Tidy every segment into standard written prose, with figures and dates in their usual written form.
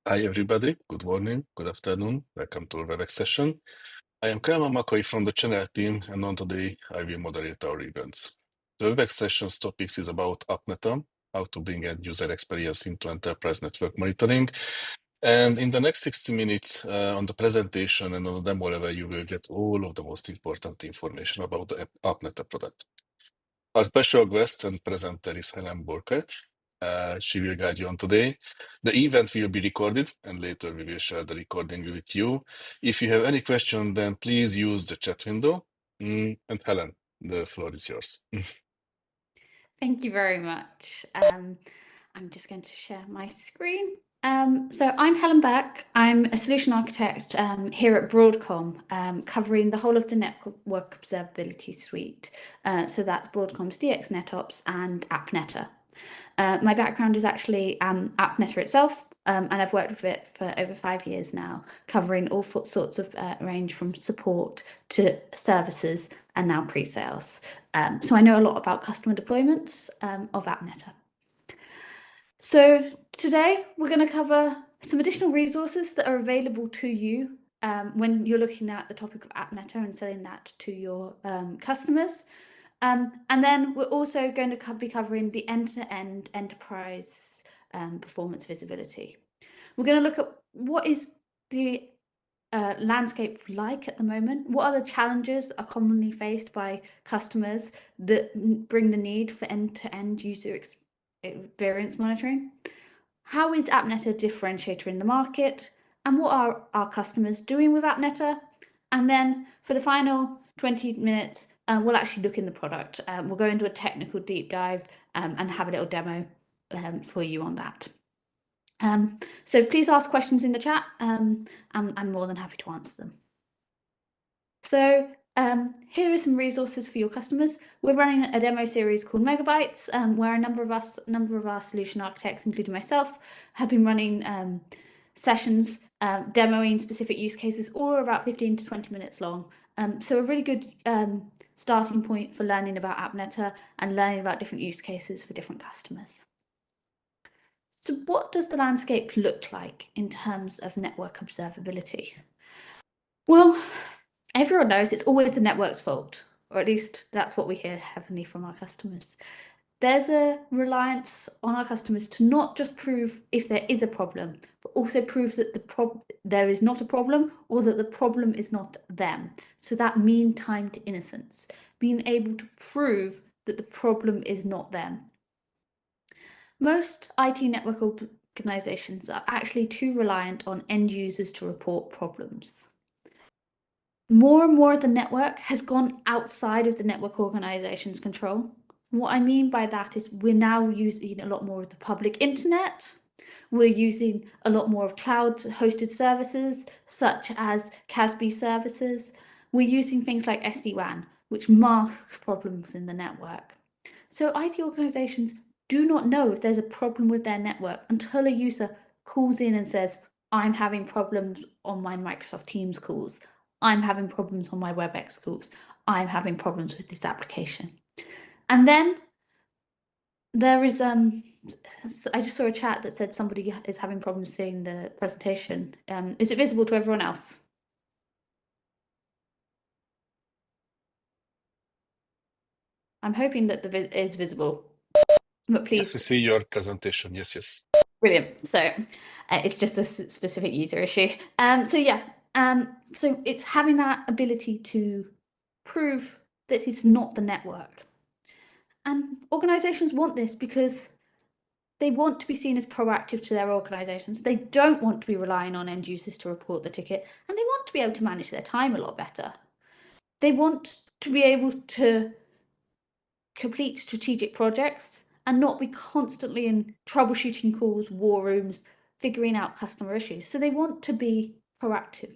Hi, everybody. Good morning, good afternoon. Welcome to our WebEx session. I am Kelma McCoy from the channel team, and on today I will moderate our events. The WebEx session's topics is about AppNeta, how to bring end user experience into enterprise network monitoring. And in the next 60 minutes on the presentation and on the demo level, you will get all of the most important information about the AppNeta product. Our special guest and presenter is Helen Borket. She will guide you on today. The event will be recorded and later we will share the recording with you. If you have any question, then please use the chat window. And Helen, the floor is yours. Thank you very much. I'm just going to share my screen. So I'm Helen Beck. I'm a solution architect here at Broadcom, covering the whole of the network observability suite. So that's Broadcom's DX NetOps and AppNeta. My background is actually AppNeta itself, and I've worked with it for over 5 years now, covering all sorts of range from support to services and now pre-sales. So I know a lot about customer deployments of AppNeta. So today we're going to cover some additional resources that are available to you when you're looking at the topic of AppNeta and selling that to your customers. And then we're also going to be covering the end-to-end enterprise performance visibility. We're going to look at what is the landscape like at the moment, what are the challenges that are commonly faced by customers that bring the need for end-to-end user experience monitoring, how is AppNeta a differentiator in the market, and what are our customers doing with AppNeta. And then for the final 20 minutes, we'll actually look in the product. We'll go into a technical deep dive and have a little demo for you on that. So please ask questions in the chat. I'm more than happy to answer them. So here are some resources for your customers. We're running a demo series called Megabytes, where a number of our solution architects, including myself, have been running sessions demoing specific use cases, all are about 15 to 20 minutes long. So a really good starting point for learning about AppNeta and learning about different use cases for different customers. So what does the landscape look like in terms of network observability? Well, everyone knows it's always the network's fault, or at least that's what we hear heavily from our customers. There's a reliance on our customers to not just prove if there is a problem, but also prove that there is not a problem or that the problem is not them. So that mean time to innocence, being able to prove that the problem is not them. Most IT network organizations are actually too reliant on end users to report problems. More and more of the network has gone outside of the network organization's control. What I mean by that is we're now using a lot more of the public internet. We're using a lot more of cloud-hosted services, such as CASB services. We're using things like SD-WAN, which masks problems in the network. So IT organizations do not know if there's a problem with their network until a user calls in and says, I'm having problems on my Microsoft Teams calls. I'm having problems on my WebEx calls. I'm having problems with this application. And then there is, I just saw a chat that said somebody is having problems seeing the presentation. Is it visible to everyone else? I'm hoping that it's visible, but please. Yes, we see your presentation. Yes, yes. Brilliant. So it's just a specific user issue. So it's having that ability to prove that it's not the network. And organizations want this because they want to be seen as proactive to their organizations. They don't want to be relying on end users to report the ticket, and they want to be able to manage their time a lot better. They want to be able to complete strategic projects and not be constantly in troubleshooting calls, war rooms, figuring out customer issues. So they want to be proactive.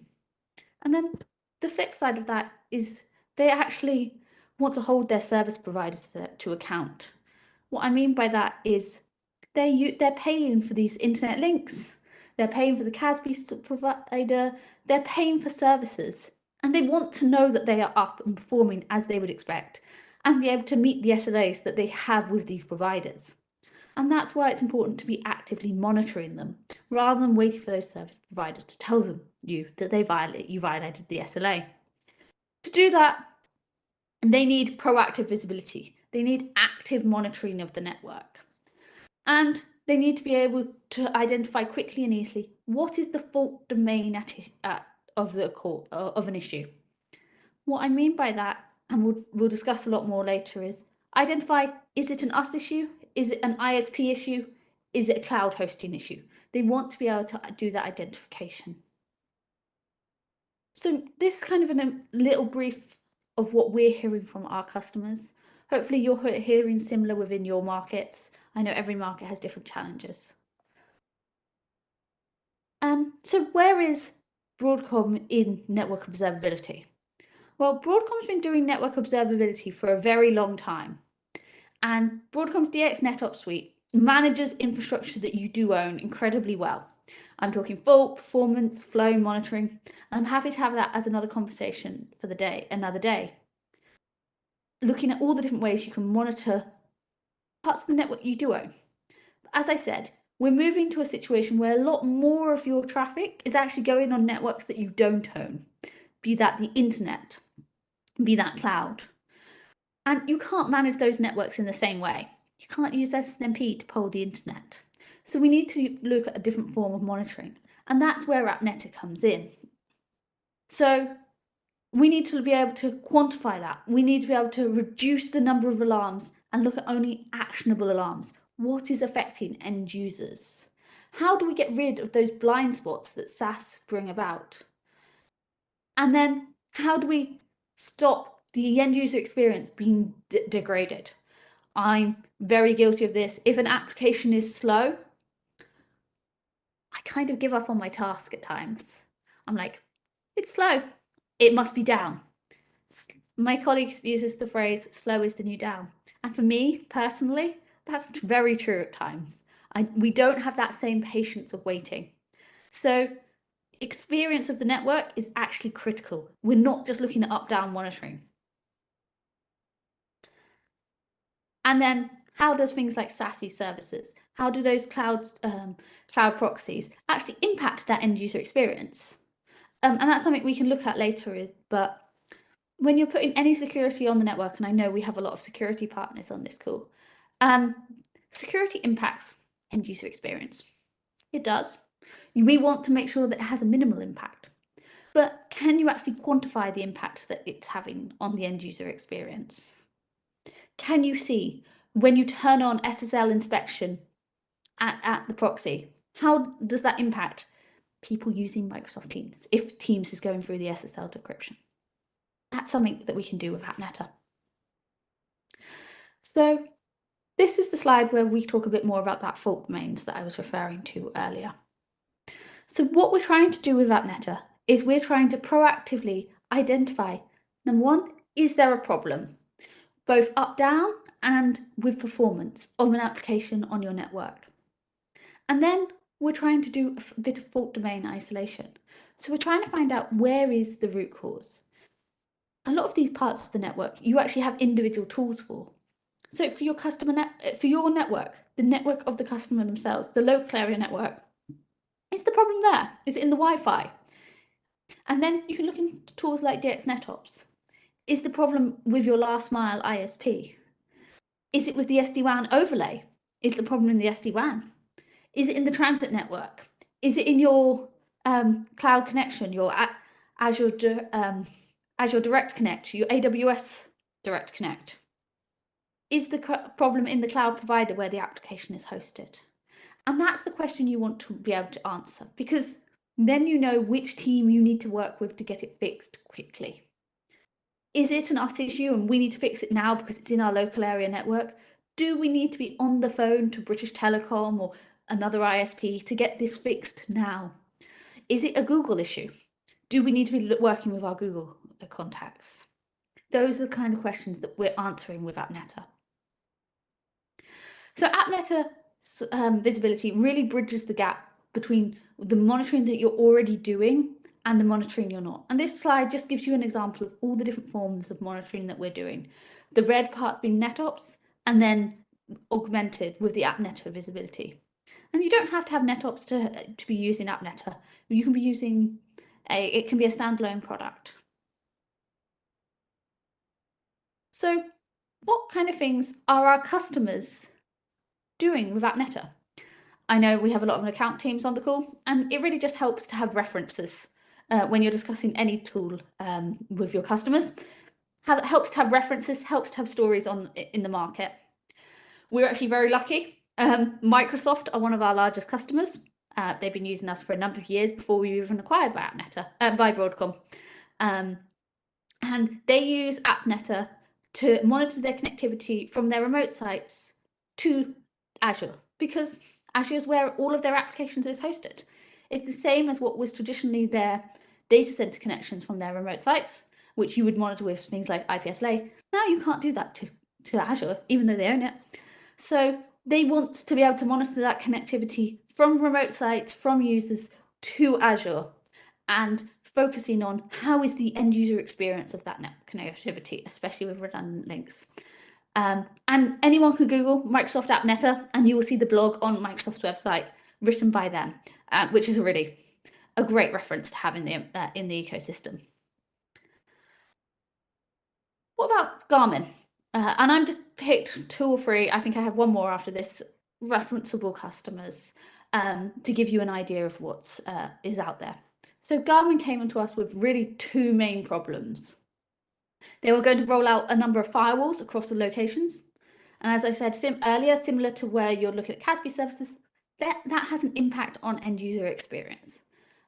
And then the flip side of that is they actually want to hold their service providers to account. What I mean by that is they're paying for these internet links, they're paying for the CASB provider, they're paying for services, and they want to know that they are up and performing as they would expect and be able to meet the SLAs that they have with these providers. And that's why it's important to be actively monitoring them, rather than waiting for those service providers to tell you that you violated the SLA. To do that, they need proactive visibility. They need active monitoring of the network. And they need to be able to identify quickly and easily what is the fault domain of an issue. What I mean by that, and we'll discuss a lot more later, is identify, is it an us issue? Is it an ISP issue? Is it a cloud hosting issue? They want to be able to do that identification. So this is kind of a little brief of what we're hearing from our customers. Hopefully you're hearing similar within your markets. I know every market has different challenges. So where is Broadcom in network observability? Well, Broadcom's been doing network observability for a very long time. And Broadcom's DX NetOps suite manages infrastructure that you do own incredibly well. I'm talking fault, performance, flow monitoring, and I'm happy to have that as another conversation for another day. Looking at all the different ways you can monitor parts of the network you do own. As I said, we're moving to a situation where a lot more of your traffic is actually going on networks that you don't own, be that the internet, be that cloud. And you can't manage those networks in the same way. You can't use SNMP to poll the internet. So we need to look at a different form of monitoring. And that's where AppNeta comes in. So we need to be able to quantify that. We need to be able to reduce the number of alarms and look at only actionable alarms. What is affecting end users? How do we get rid of those blind spots that SaaS bring about? And then how do we stop the end user experience being degraded? I'm very guilty of this. If an application is slow, I kind of give up on my task at times. I'm like, it's slow. It must be down. My colleague uses the phrase, slow is the new down. And for me, personally, that's very true at times. We don't have that same patience of waiting. So experience of the network is actually critical. We're not just looking at up-down monitoring. And then how does things like SASE services, how do those cloud proxies actually impact that end user experience? And that's something we can look at later, but when you're putting any security on the network, and I know we have a lot of security partners on this call, security impacts end user experience. It does. We want to make sure that it has a minimal impact. But can you actually quantify the impact that it's having on the end user experience? Can you see when you turn on SSL inspection at the proxy, how does that impact people using Microsoft Teams if Teams is going through the SSL decryption? That's something that we can do with AppNeta. So this is the slide where we talk a bit more about that fault domains that I was referring to earlier. So what we're trying to do with AppNeta is we're trying to proactively identify, number one, is there a problem, both up, down, and with performance of an application on your network. And then we're trying to do a bit of fault domain isolation. So we're trying to find out where is the root cause. A lot of these parts of the network, you actually have individual tools for. So for your network, the network of the customer themselves, the local area network, is the problem there? Is it in the Wi-Fi? And then you can look into tools like DX NetOps. Is the problem with your last mile ISP? Is it with the SD-WAN overlay? Is the problem in the SD-WAN? Is it in the transit network? Is it in your cloud connection, your Azure Direct Connect, your AWS Direct Connect? Is the problem in the cloud provider where the application is hosted? And that's the question you want to be able to answer, because then you know which team you need to work with to get it fixed quickly. Is it an us issue and we need to fix it now because it's in our local area network? Do we need to be on the phone to British Telecom or another ISP to get this fixed now? Is it a Google issue? Do we need to be working with our Google contacts? Those are the kind of questions that we're answering with AppNeta. So AppNeta visibility really bridges the gap between the monitoring that you're already doing and the monitoring you're not. And this slide just gives you an example of all the different forms of monitoring that we're doing. The red part being NetOps, and then augmented with the AppNeta visibility. And you don't have to have NetOps to be using AppNeta. You can be using it can be a standalone product. So what kind of things are our customers doing with AppNeta? I know we have a lot of account teams on the call, and it really just helps to have references when you're discussing any tool with your customers. Helps to have references, helps to have stories in the market. We're actually very lucky. Microsoft are one of our largest customers. They've been using us for a number of years before we were even acquired by AppNeta, by Broadcom. And they use AppNeta to monitor their connectivity from their remote sites to Azure, because Azure is where all of their applications is hosted. It's the same as what was traditionally their data center connections from their remote sites, which you would monitor with things like IPSLA. Now you can't do that to Azure, even though they own it. So they want to be able to monitor that connectivity from remote sites, from users to Azure, and focusing on how is the end user experience of that net connectivity, especially with redundant links. And anyone can Google Microsoft AppNeta and you will see the blog on Microsoft's website written by them, which is really a great reference to have in the ecosystem. What about Garmin? And I'm just picked 2 or 3, I think I have one more after this, referenceable customers to give you an idea of what is out there. So Garmin came to us with really 2 main problems. They were going to roll out a number of firewalls across the locations. And as I said earlier, similar to where you're looking at CASB services, that has an impact on end user experience.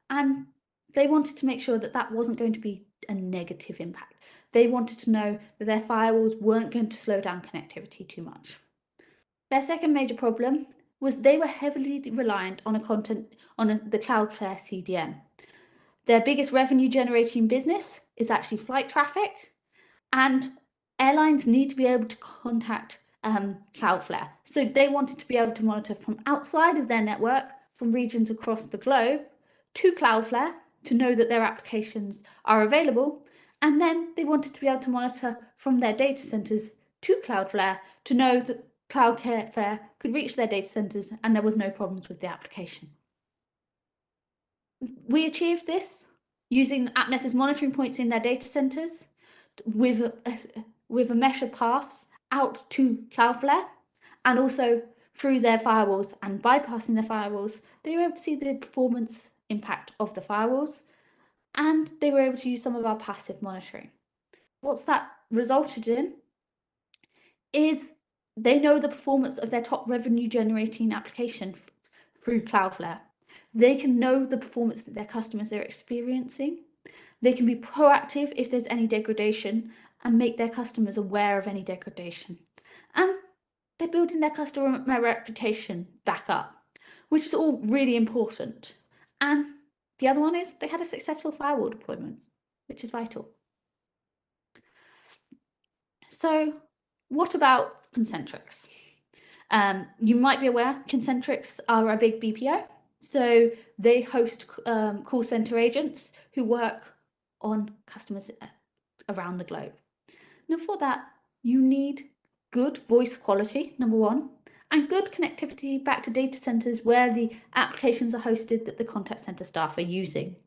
And they wanted to make sure that that wasn't going to be a negative impact. They wanted to know that their firewalls weren't going to slow down connectivity too much. Their second major problem was they were heavily reliant on the Cloudflare CDN. Their biggest revenue generating business is actually flight traffic, and airlines need to be able to contact Cloudflare. So they wanted to be able to monitor from outside of their network, from regions across the globe, to Cloudflare to know that their applications are available. And then they wanted to be able to monitor from their data centers to Cloudflare to know that Cloudflare could reach their data centers and there was no problems with the application. We achieved this using AppNeta's monitoring points in their data centers with a mesh of paths out to Cloudflare, and also through their firewalls and bypassing their firewalls, they were able to see the performance impact of the firewalls, and they were able to use some of our passive monitoring. What's that resulted in is they know the performance of their top revenue generating application through Cloudflare. They can know the performance that their customers are experiencing. They can be proactive if there's any degradation and make their customers aware of any degradation. And they're building their customer reputation back up, which is all really important. And the other one is they had a successful firewall deployment, which is vital. So what about Concentrix? You might be aware Concentrix are a big BPO. So they host call center agents who work on customers around the globe. Now for that, you need good voice quality, number 1, and good connectivity back to data centers where the applications are hosted that the contact center staff are using.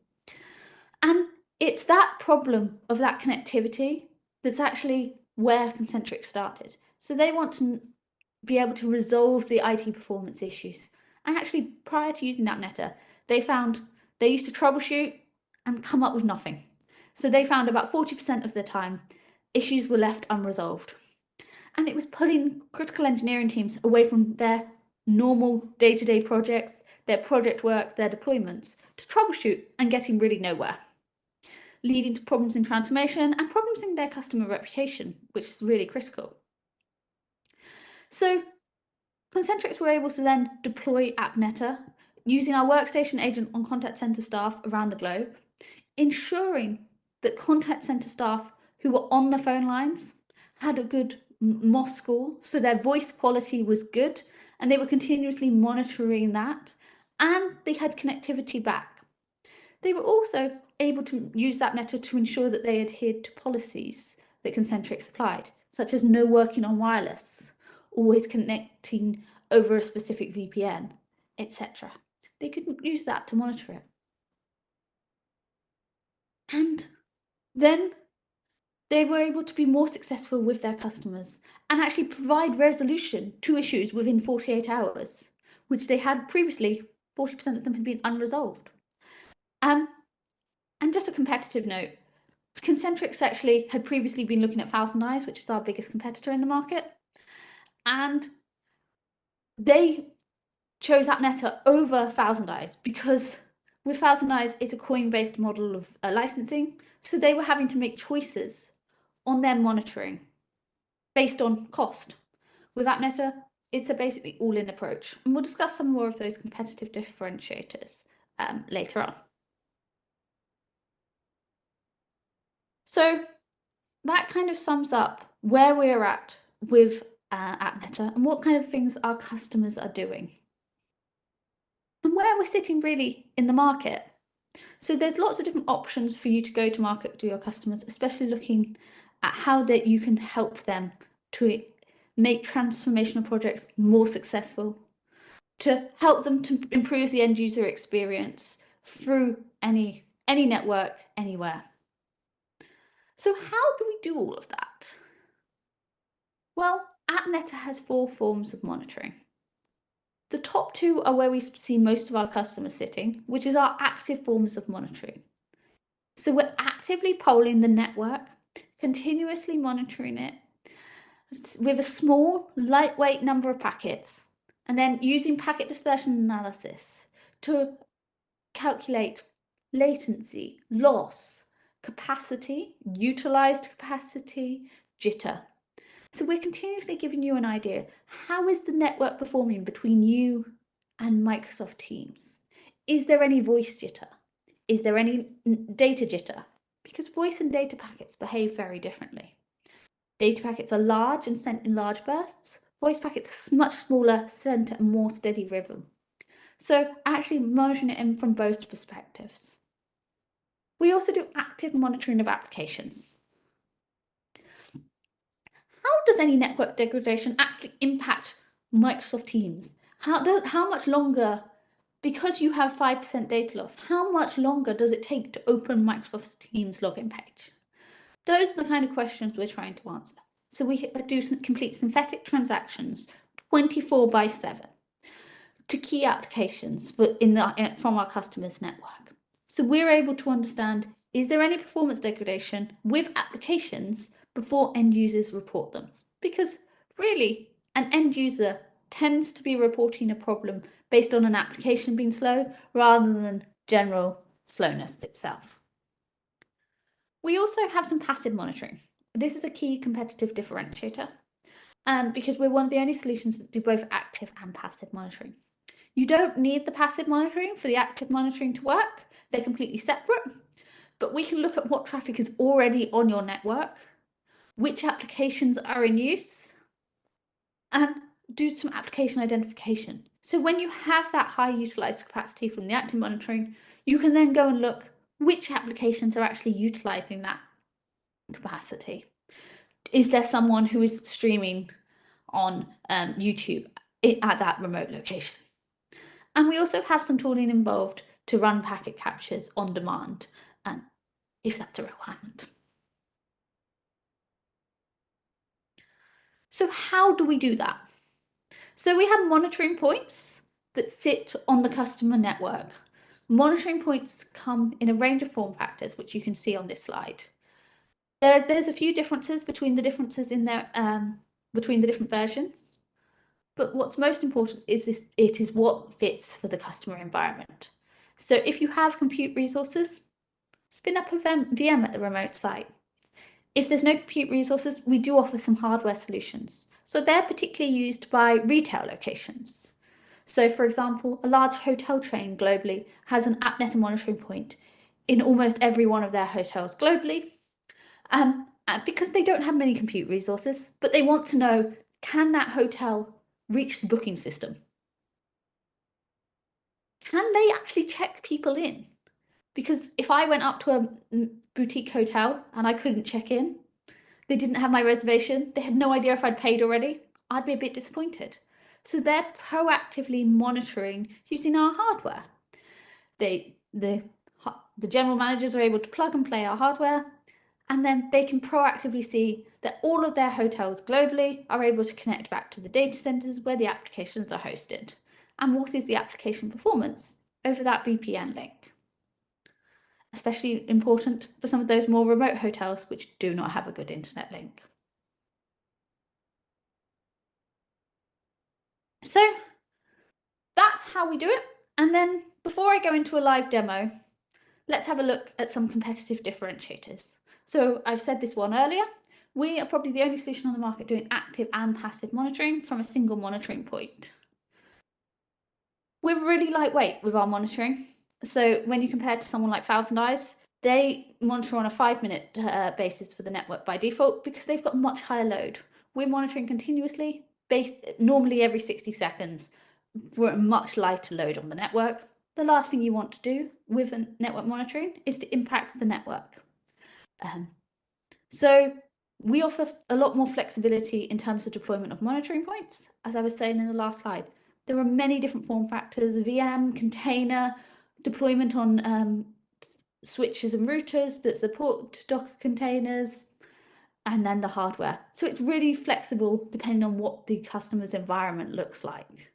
And it's that problem of that connectivity that's actually where Concentrix started. So they want to be able to resolve the IT performance issues. And actually, prior to using AppNeta, they found they used to troubleshoot and come up with nothing. So they found about 40% of the time, issues were left unresolved. And it was pulling critical engineering teams away from their normal day-to-day projects, their project work, their deployments, to troubleshoot and getting really nowhere, leading to problems in transformation and problems in their customer reputation, which is really critical. So Concentrix were able to then deploy AppNeta using our workstation agent on contact center staff around the globe, ensuring that contact center staff who were on the phone lines had a good MOS score, so their voice quality was good, and they were continuously monitoring that, and they had connectivity back. They were also able to use AppNeta to ensure that they adhered to policies that Concentrix applied, such as no working on wireless, always connecting over a specific VPN, etc. They could use that to monitor it. And then they were able to be more successful with their customers and actually provide resolution to issues within 48 hours, which they had previously, 40% of them had been unresolved. And just a competitive note, Concentrix actually had previously been looking at Thousand Eyes, which is our biggest competitor in the market, and they chose AppNeta over Thousand Eyes because with Thousand Eyes, it's a coin-based model of licensing, so they were having to make choices on their monitoring based on cost. With AppNeta, it's a basically all-in approach, and we'll discuss some more of those competitive differentiators later on. So that kind of sums up where we're at with AppNeta and what kind of things our customers are doing and where we're sitting really in the market. So there's lots of different options for you to go to market to your customers, especially looking at how that you can help them to make transformational projects more successful, to help them to improve the end user experience through any network, anywhere. So how do we do all of that? Well, AppNeta has 4 forms of monitoring. The top 2 are where we see most of our customers sitting, which is our active forms of monitoring. So we're actively polling the network, continuously monitoring it with a small, lightweight number of packets, and then using packet dispersion analysis to calculate latency, loss, capacity, utilized capacity, jitter. So we're continuously giving you an idea, how is the network performing between you and Microsoft Teams? Is there any voice jitter? Is there any data jitter? Because voice and data packets behave very differently. Data packets are large and sent in large bursts. Voice packets are much smaller, sent at a more steady rhythm. So actually monitoring it from both perspectives. We also do active monitoring of applications. How does any network degradation actually impact Microsoft Teams? How much longer, because you have 5% data loss, how much longer does it take to open Microsoft Teams login page? Those are the kind of questions we're trying to answer. So we do complete synthetic transactions 24/7 to key applications from our customers' network. So we're able to understand, is there any performance degradation with applications before end users report them? Because really, an end user tends to be reporting a problem based on an application being slow rather than general slowness itself. We also have some passive monitoring. This is a key competitive differentiator because we're one of the only solutions that do both active and passive monitoring. You don't need the passive monitoring for the active monitoring to work. They're completely separate, but we can look at what traffic is already on your network, which applications are in use, and do some application identification. So when you have that high utilized capacity from the active monitoring, you can then go and look which applications are actually utilizing that capacity. Is there someone who is streaming on YouTube at that remote location? And we also have some tooling involved to run packet captures on demand, if that's a requirement. So how do we do that? So we have monitoring points that sit on the customer network. Monitoring points come in a range of form factors, which you can see on this slide. There's a few differences between the different versions, but what's most important is it is what fits for the customer environment. So if you have compute resources, spin up a VM at the remote site. If there's no compute resources, we do offer some hardware solutions. So they're particularly used by retail locations. So for example, a large hotel chain globally has an AppNeta monitoring point in almost every one of their hotels globally, because they don't have many compute resources, but they want to know, can that hotel reach the booking system? Can they actually check people in? Because if I went up to a boutique hotel and I couldn't check in, they didn't have my reservation, they had no idea if I'd paid already, I'd be a bit disappointed. So they're proactively monitoring using our hardware. The general managers are able to plug and play our hardware, and then they can proactively see that all of their hotels globally are able to connect back to the data centers where the applications are hosted. And what is the application performance over that VPN link? Especially important for some of those more remote hotels which do not have a good internet link. So that's how we do it. And then before I go into a live demo, let's have a look at some competitive differentiators. So I've said this one earlier. We are probably the only solution on the market doing active and passive monitoring from a single monitoring point. We're really lightweight with our monitoring. So when you compare to someone like Thousand Eyes, they monitor on a 5-minute basis for the network by default because they've got much higher load. We're monitoring continuously, normally every 60 seconds, for a much lighter load on the network. The last thing you want to do with network monitoring is to impact the network. So we offer a lot more flexibility in terms of deployment of monitoring points. As I was saying in the last slide, there are many different form factors: VM, container, deployment on switches and routers that support Docker containers, and then the hardware. So it's really flexible depending on what the customer's environment looks like.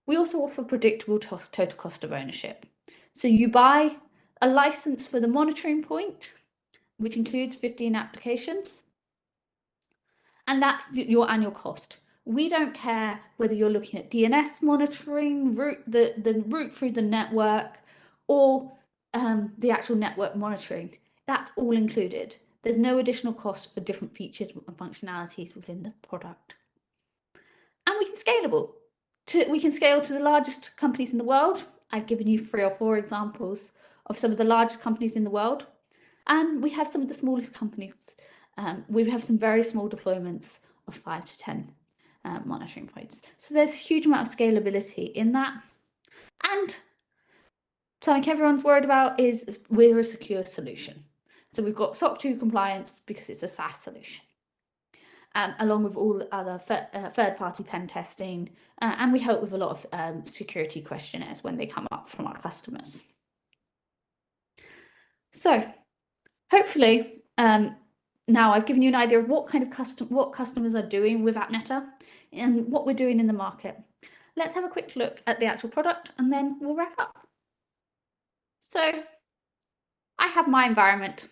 We also offer predictable total cost of ownership. So you buy a license for the monitoring point, which includes 15 applications, and that's your annual cost. We don't care whether you're looking at DNS monitoring, the route through the network, or the actual network monitoring. That's all included. There's no additional cost for different features and functionalities within the product. And we can scale to the largest companies in the world. I've given you 3 or 4 examples of some of the largest companies in the world. And we have some of the smallest companies. We have some very small deployments of 5 to 10 monitoring points. So there's a huge amount of scalability in that. And something everyone's worried about is we're a secure solution. So we've got SOC 2 compliance because it's a SaaS solution, along with all other third-party pen testing. And we help with a lot of security questionnaires when they come up from our customers. So hopefully, now I've given you an idea of what kind of what customers are doing with AppNeta and what we're doing in the market. Let's have a quick look at the actual product and then we'll wrap up. So I have my environment.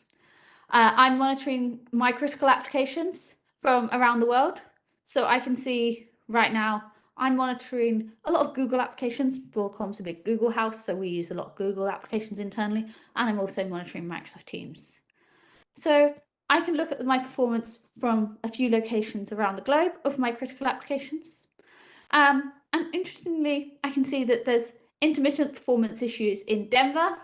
I'm monitoring my critical applications from around the world. So I can see right now I'm monitoring a lot of Google applications. Broadcom's a big Google house, so we use a lot of Google applications internally. And I'm also monitoring Microsoft Teams. So I can look at my performance from a few locations around the globe of my critical applications. And interestingly, I can see that there's intermittent performance issues in Denver.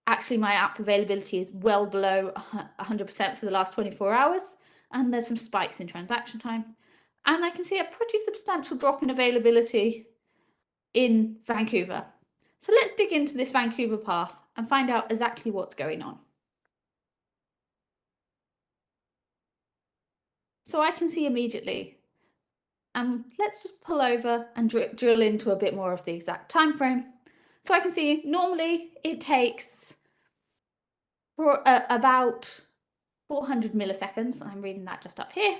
Actually, my app availability is well below 100% for the last 24 hours. And there's some spikes in transaction time. And I can see a pretty substantial drop in availability in Vancouver. So let's dig into this Vancouver path and find out exactly what's going on. So I can see immediately. Let's just pull over and drill into a bit more of the exact time frame. So I can see normally it takes about 400 milliseconds, I'm reading that just up here,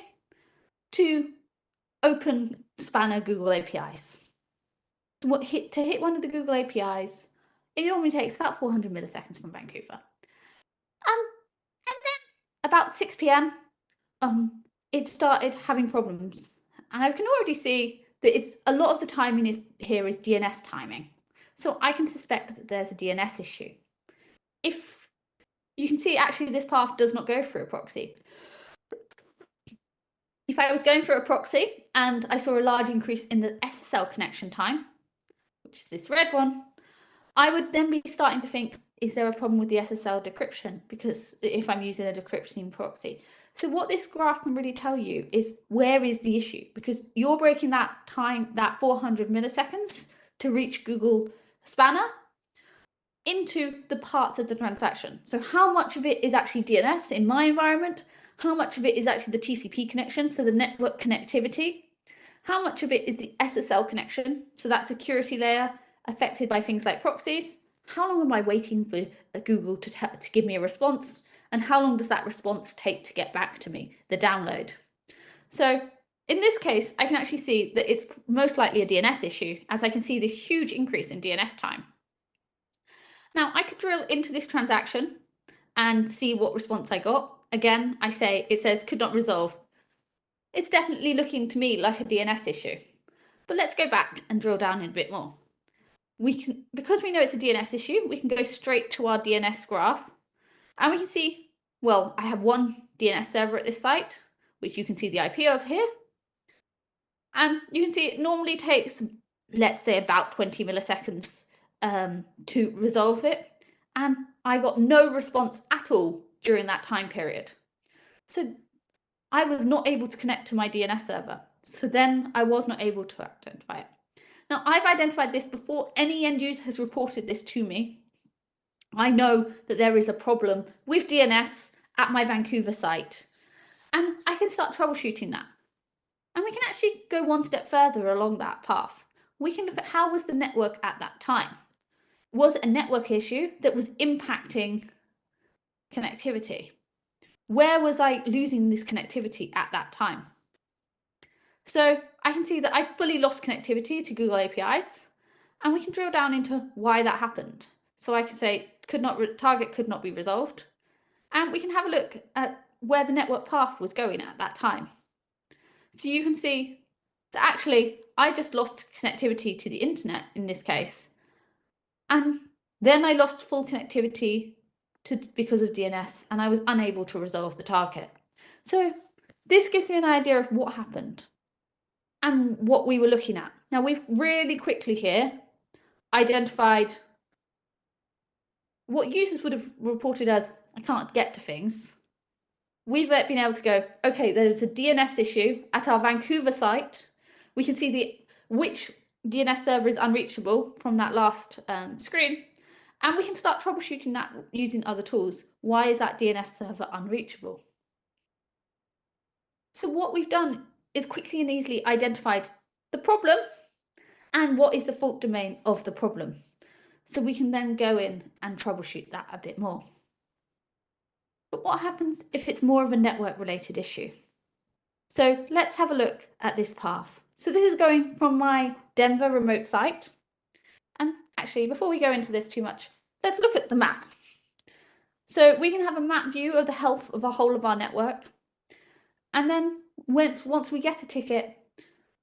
to open Spanner Google APIs. To hit one of the Google APIs, it normally takes about 400 milliseconds from Vancouver. And then about 6 p.m, it started having problems. And I can already see that a lot of the timing here is DNS timing. So I can suspect that there's a DNS issue. If you can see, actually, this path does not go through a proxy. If I was going through a proxy and I saw a large increase in the SSL connection time, which is this red one, I would then be starting to think, is there a problem with the SSL decryption? Because if I'm using a decrypting proxy. So what this graph can really tell you is where is the issue? Because you're breaking that time, that 400 milliseconds to reach Google Spanner into the parts of the transaction. So how much of it is actually DNS in my environment? how much of it is actually the TCP connection, so the network connectivity, how much of it is the SSL connection, so that security layer affected by things like proxies, how long am I waiting for Google to give me a response, and how long does that response take to get back to me, the download. So in this case, I can actually see that it's most likely a DNS issue, as I can see this huge increase in DNS time. Now, I could drill into this transaction and see what response I got. Again, it says could not resolve. It's definitely looking to me like a DNS issue. But let's go back and drill down in a bit more. Because we know it's a DNS issue, we can go straight to our DNS graph, and we can see, well, I have one DNS server at this site, which you can see the IP of here. And you can see it normally takes, let's say, about 20 milliseconds to resolve it. And I got no response at all during that time period. So I was not able to connect to my DNS server. So then I was not able to identify it. Now, I've identified this before any end user has reported this to me. I know that there is a problem with DNS at my Vancouver site, and I can start troubleshooting that. And we can actually go one step further along that path. We can look at how was the network at that time. Was it a network issue that was impacting connectivity? Where was I losing this connectivity at that time? So I can see that I fully lost connectivity to Google APIs, and we can drill down into why that happened. So I can say target could not be resolved, and we can have a look at where the network path was going at that time. So you can see that actually I just lost connectivity to the internet in this case, and then I lost full connectivity because of DNS, and I was unable to resolve the target. So this gives me an idea of what happened and what we were looking at. Now, we've really quickly here identified what users would have reported as, I can't get to things. We've been able to go, okay, there's a DNS issue at our Vancouver site. We can see which DNS server is unreachable from that last screen. And we can start troubleshooting that using other tools. Why is that DNS server unreachable? So what we've done is quickly and easily identified the problem and what is the fault domain of the problem. So we can then go in and troubleshoot that a bit more. But what happens if it's more of a network related issue? So let's have a look at this path. So this is going from my Denver remote site. And actually, before we go into this too much, let's look at the map. So we can have a map view of the health of the whole of our network. And then once we get a ticket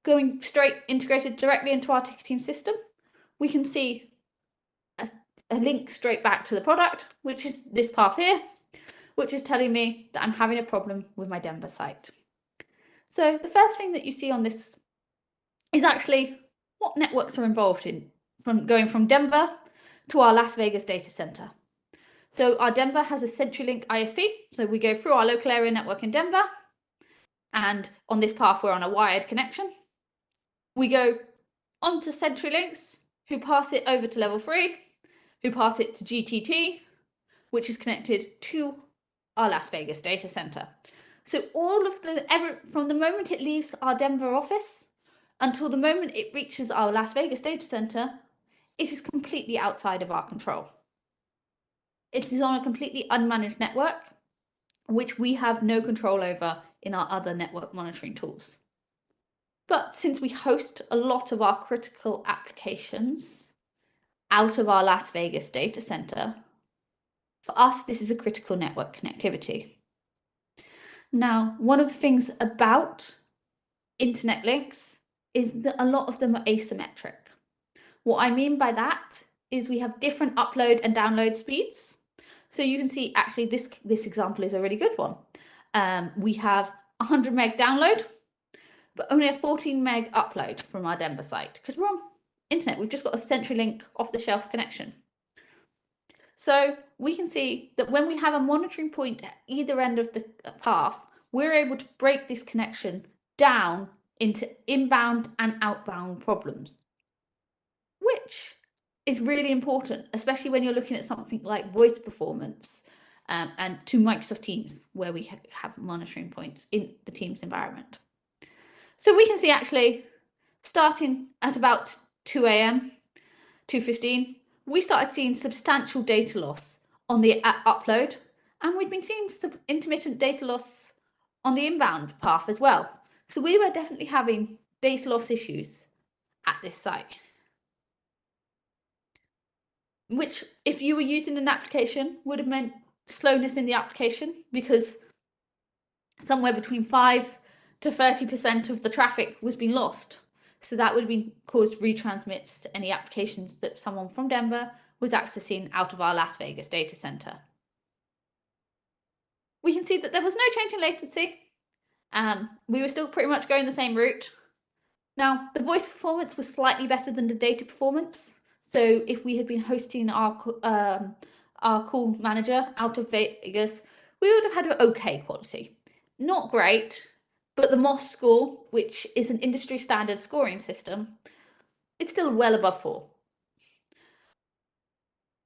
going straight integrated directly into our ticketing system, we can see a link straight back to the product, which is this path here, which is telling me that I'm having a problem with my Denver site. So the first thing that you see on this is actually what networks are involved in going from Denver to our Las Vegas data center. So our Denver has a CenturyLink ISP. So we go through our local area network in Denver. And on this path, we're on a wired connection. We go onto CenturyLinks, who pass it over to level 3, who pass it to GTT, which is connected to our Las Vegas data center. So all of from the moment it leaves our Denver office until the moment it reaches our Las Vegas data center, it is completely outside of our control. It is on a completely unmanaged network, which we have no control over in our other network monitoring tools. But since we host a lot of our critical applications out of our Las Vegas data center, for us, this is a critical network connectivity. Now, one of the things about internet links is that a lot of them are asymmetric. What I mean by that is we have different upload and download speeds. So you can see actually this example is a really good one. We have 100 meg download, but only a 14 meg upload from our Denver site because we're on internet. We've just got a CenturyLink off-the-shelf connection. So we can see that when we have a monitoring point at either end of the path, we're able to break this connection down into inbound and outbound problems, which is really important, especially when you're looking at something like voice performance and to Microsoft Teams, where we have monitoring points in the Teams environment. So we can see actually starting at about 2 a.m., 2:15, we started seeing substantial data loss on the upload, and we'd been seeing some intermittent data loss on the inbound path as well. So we were definitely having data loss issues at this site, which if you were using an application would have meant slowness in the application, because somewhere between 5 to 30% of the traffic was being lost. So that would have been caused retransmits to any applications that someone from Denver was accessing out of our Las Vegas data center. We can see that there was no change in latency. We were still pretty much going the same route. Now, the voice performance was slightly better than the data performance. So if we had been hosting our call manager out of Vegas, we would have had an okay quality. Not great, but the MOS score, which is an industry standard scoring system, it's still well above 4.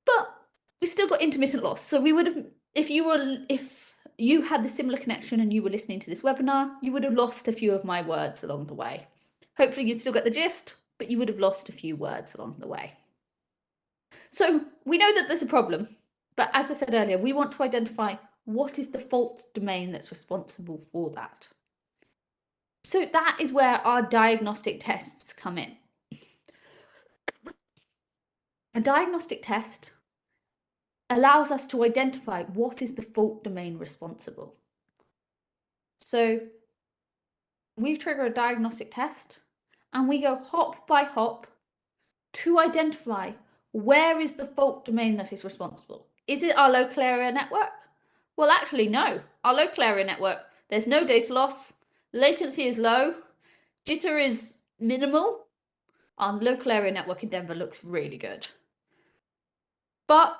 But we still got intermittent loss. So we would have, if you had the similar connection and you were listening to this webinar, you would have lost a few of my words along the way. Hopefully you'd still get the gist, but you would have lost a few words along the way. So we know that there's a problem, but as I said earlier, we want to identify what is the fault domain that's responsible for that. So that is where our diagnostic tests come in. A diagnostic test allows us to identify what is the fault domain responsible. So we trigger a diagnostic test and we go hop by hop to identify where is the fault domain that is responsible. Is it our local area network? Well, actually, no. Our local area network, there's no data loss, latency is low, jitter is minimal. Our local area network in Denver looks really good. But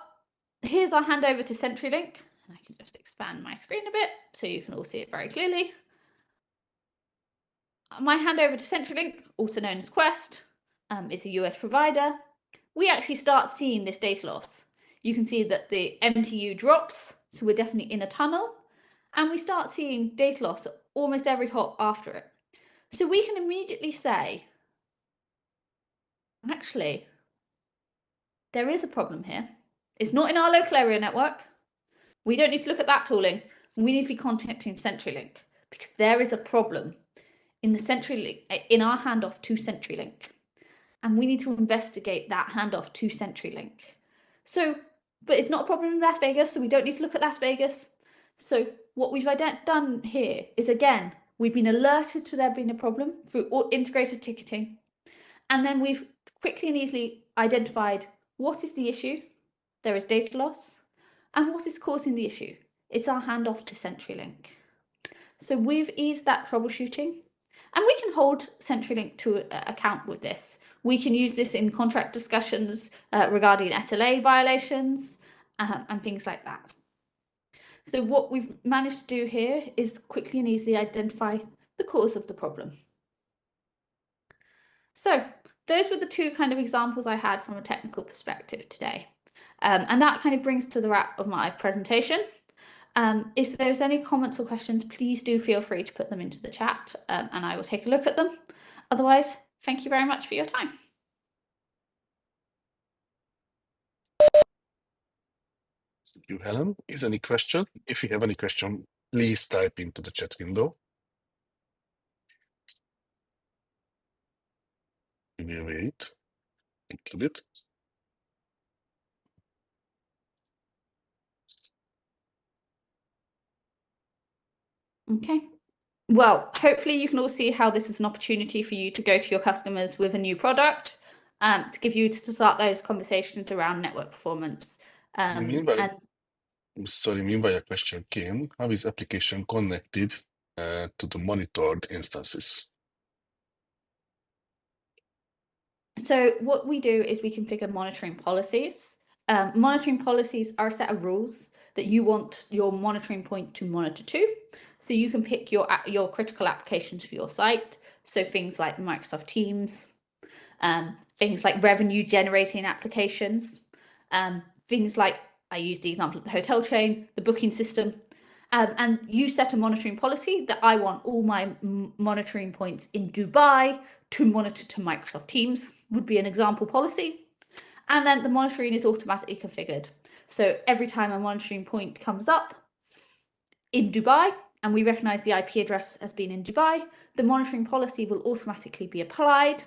here's our handover to CenturyLink. I can just expand my screen a bit so you can all see it very clearly. My handover to CenturyLink, also known as Quest, is a US provider. We actually start seeing this data loss. You can see that the MTU drops, so we're definitely in a tunnel, and we start seeing data loss at almost every hop after it. So we can immediately say, actually, there is a problem here. It's not in our local area network. We don't need to look at that tooling. We need to be contacting CenturyLink because there is a problem in the CenturyLink, in our handoff to CenturyLink. And we need to investigate that handoff to CenturyLink. So, but it's not a problem in Las Vegas, so we don't need to look at Las Vegas. So what we've done here is, again, we've been alerted to there being a problem through integrated ticketing. And then we've quickly and easily identified what is the issue. There is data loss. And what is causing the issue? It's our handoff to CenturyLink. So we've eased that troubleshooting. And we can hold CenturyLink to account with this. We can use this in contract discussions regarding SLA violations and things like that. So what we've managed to do here is quickly and easily identify the cause of the problem. So those were the two kind of examples I had from a technical perspective today. And that kind of brings to the wrap of my presentation. If there's any comments or questions, please do feel free to put them into the chat and I will take a look at them. Otherwise, thank you very much for your time. Thank you, Helen. Is any question? If you have any question, please type into the chat window. We will wait a little bit. Okay. Well, hopefully you can all see how this is an opportunity for you to go to your customers with a new product, to give you to start those conversations around network performance. Meanwhile, a question came. How is application connected to the monitored instances? So what we do is we configure monitoring policies. Monitoring policies are a set of rules that you want your monitoring point to monitor to. So you can pick your critical applications for your site. So things like Microsoft Teams, things like revenue generating applications, things like I use the example of the hotel chain, the booking system, and you set a monitoring policy that I want all my monitoring points in Dubai to monitor to Microsoft Teams, would be an example policy. And then the monitoring is automatically configured. So every time a monitoring point comes up in Dubai, and we recognize the IP address as being in Dubai, the monitoring policy will automatically be applied,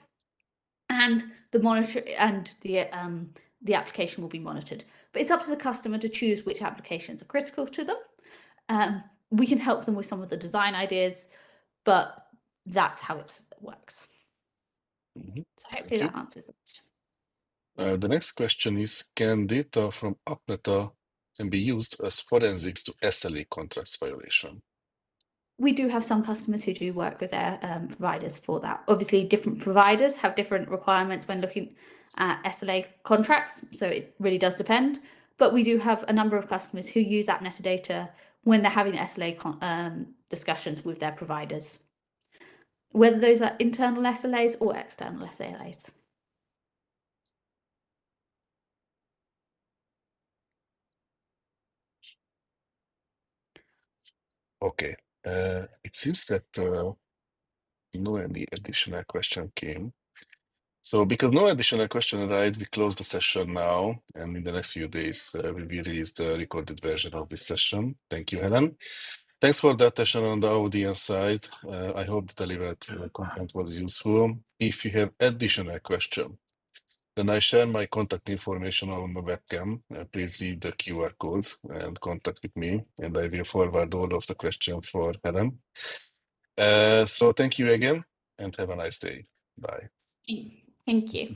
and the application will be monitored. But it's up to the customer to choose which applications are critical to them. We can help them with some of the design ideas, but that's how it works. So hopefully that answers the question. The next question is, can data from AppNeta can be used as forensics to SLA contracts violation? We do have some customers who do work with their providers for that. Obviously, different providers have different requirements when looking at SLA contracts, so it really does depend. But we do have a number of customers who use that metadata when they're having SLA discussions with their providers, whether those are internal SLAs or external SLAs. Okay. It seems that no any additional question came. So because no additional question arrived, we close the session now, and in the next few days, we will release the recorded version of this session. Thank you, Helen. Thanks for the attention on the audience side. I hope the delivered content was useful. If you have additional question, then I share my contact information on my webcam. Please read the QR code and contact with me, and I will forward all of the questions for Helen. So thank you again, and have a nice day. Bye. Thank you.